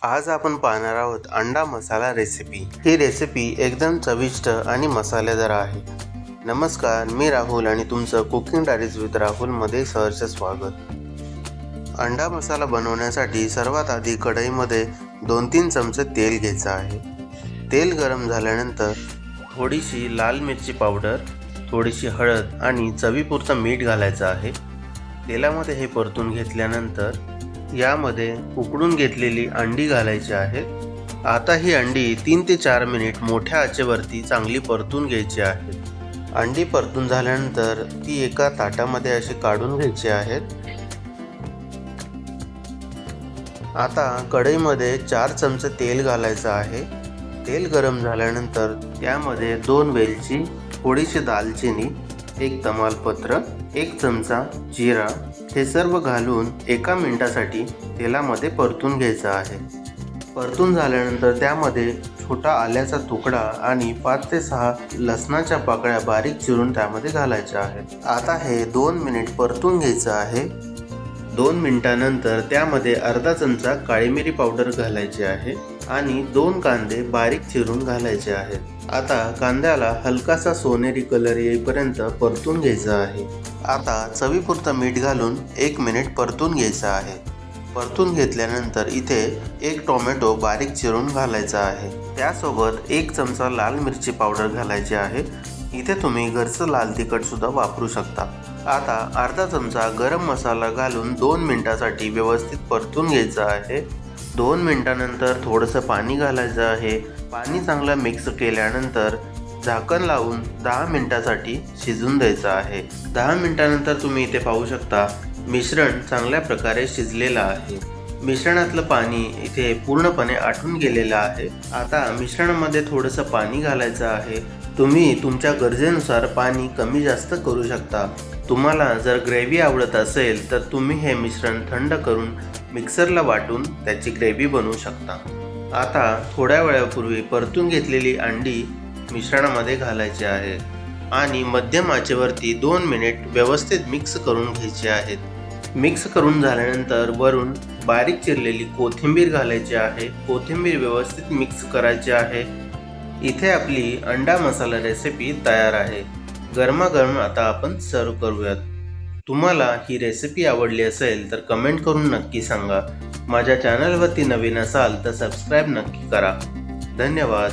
आज आपण पाहणार आहोत अंडा मसाला रेसिपी। ही रेसिपी एकदम चविष्ट आणि मसालेदार आहे। नमस्कार, मी राहुल आणि तुमचं कुकिंग डायरीज विथ राहुल मध्ये सहर्ष स्वागत। अंडा मसाला बनवण्यासाठी सर्वात आधी कढईमध्ये 2-3 चमचे तेल घ्यायचं आहे। तेल गरम झाल्यानंतर थोडीशी लाल मिरची पावडर, थोडीशी हळद आणि चवीपुरतं मीठ घालायचं आहे। तेलामध्ये हे परतून घेतल्यानंतर यामध्ये उकडून घेतलेली अंडी घालायची आहेत। आता ही अंडी 3 ते 4 मिनिट मोठ्या आचेवरती चांगली परतून घ्यायची आहेत। अंडी परतून झाल्यानंतर ती एका ताटामध्ये अशी काढून घ्यायची आहेत। आता कढईमध्ये 4 चमचे तेल घालायचं आहे। तेल गरम झाल्यानंतर त्यामध्ये 2 वेलची, थोडीशी दालचिनी, 1 तमालपत्र, 1 चमचा जिरा हे सर्व घालून 1 मिनिटासाठी तेलामध्ये परतून घ्यायचं आहे। परतून झाल्यानंतर त्यामध्ये छोटा आल्याचा तुकडा आणि 5 ते 6 लसणाच्या पाकळ्या बारीक चिरून त्यामध्ये घालायच्या आहेत। आता हे 2 मिनिट परतून घ्यायचं आहे। 2 मिनिटानंतर त्यामध्ये अर्धा चमचा काळी मिरी पावडर घालायची आहे आणि 2 कांदे बारीक चिरून घालायचे आहेत। आता कांद्याला हलकासा सोनेरी कलर येईपर्यंत परतून घ्यायचा आहे। आता चवीपुरतं मीठ घालून 1 मिनिट परतून घ्यायचं आहे। परतून घेतल्यानंतर इथे 1 टोमॅटो बारीक चिरून घालायचा आहे। त्यासोबत 1 चमचा लाल मिरची पावडर घालायची आहे। इथे तुम्ही घरचं लाल तिखट सुद्धा वापरू शकता। आता अर्धा चमचा गरम मसाला घालून 2 मिनिटासाठी व्यवस्थित परतून घ्यायचं आहे। 2 मिनिटानंतर थोडंसं पाणी घालायचं आहे। पाणी चांगलं मिक्स केल्यानंतर झाकण लावून 10 मिनिटासाठी शिजून द्यायचं आहे। 10 मिनिटानंतर तुम्ही इथे पाहू शकता मिश्रण चांगल्या प्रकारे शिजलेलं आहे। मिश्रणातलं पाणी इथे पूर्णपणे आटून गेलेलं आहे। आता मिश्रणामध्ये थोडंसं पाणी घालायचं आहे। तुम्ही तुमच्या गरजेनुसार पाणी कमी जास्त करू शकता। तुम्हाला जर ग्रेव्ही आवडत असेल तर तुम्ही हे मिश्रण थंड करून मिक्सरला वाटून त्याची ग्रेव्ही बनवू शकता। आता थोड्या वेळापूर्वी परतून घेतलेली अंडी मिश्रणामध्ये घालायची आहे आणि मध्यम आचेवरती 2 मिनिट व्यवस्थित मिक्स करून घ्यायचे आहेत। मिक्स करून झाल्यानंतर वरून बारीक चिरलेली कोथिंबीर घालायची आहे। कोथिंबीर व्यवस्थित मिक्स करायची आहे। इथे आपली अंडा मसाला रेसिपी तयार आहे। गरमागरम आता आपण सर्व करूयात। तुम्हाला ही रेसिपी आवडली असेल तर कमेंट करून नक्की सांगा। माझ्या चॅनलवरती नवीन असाल तर सबस्क्राईब नक्की करा। धन्यवाद।